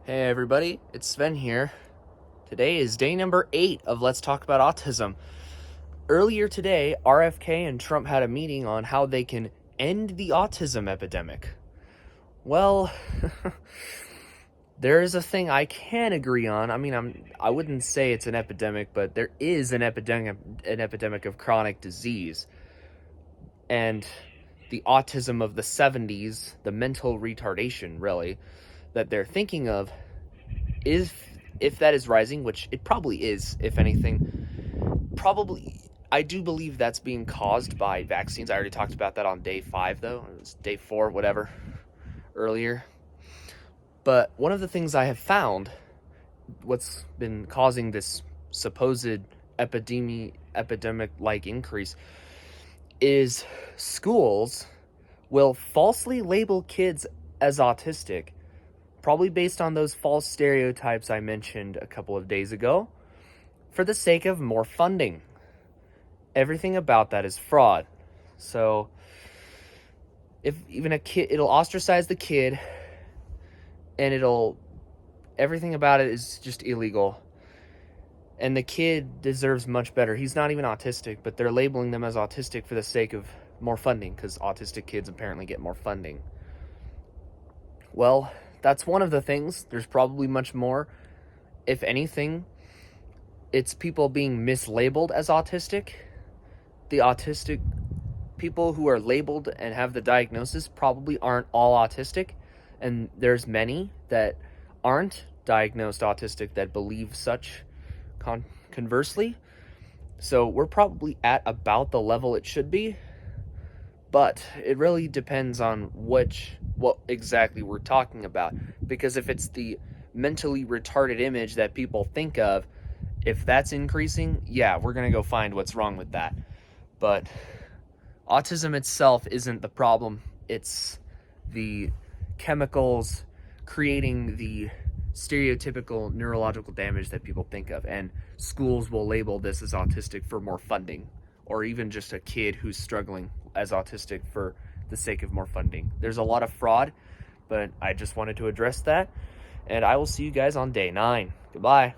Hey everybody, it's Sven here. Today is day number 8 of Let's Talk About Autism. Earlier today, RFK and Trump had a meeting on how they can end the autism epidemic. Well, there is a thing I can agree on. I wouldn't say it's an epidemic, but there is an epidemic of chronic disease. And the autism of the 70s, the mental retardation really, that they're thinking of is, if that is rising, which it probably is, if anything, probably, I do believe that's being caused by vaccines. I already talked about that on day 5, though. It was day 4, whatever, earlier. But one of the things I have found, what's been causing this supposed epidemic-like increase, is schools will falsely label kids as autistic, probably based on those false stereotypes I mentioned a couple of days ago, for the sake of more funding. Everything about that is fraud. So, if even a kid, it'll ostracize the kid, and everything about it is just illegal. And the kid deserves much better. He's not even autistic, but they're labeling them as autistic for the sake of more funding, because autistic kids apparently get more funding. Well, that's one of the things. There's probably much more. If anything, it's people being mislabeled as autistic. The autistic people who are labeled and have the diagnosis probably aren't all autistic, and there's many that aren't diagnosed autistic that believe such conversely. So we're probably at about the level it should be, but it really depends on what exactly we're talking about, because if it's the mentally retarded image that people think of, if that's increasing, yeah, we're gonna go find what's wrong with that. But autism itself isn't the problem. It's the chemicals creating the stereotypical neurological damage that people think of, and schools will label this as autistic for more funding, or even just a kid who's struggling as autistic for the sake of more funding. There's a lot of fraud, but I just wanted to address that, and I will see you guys on day 9. Goodbye.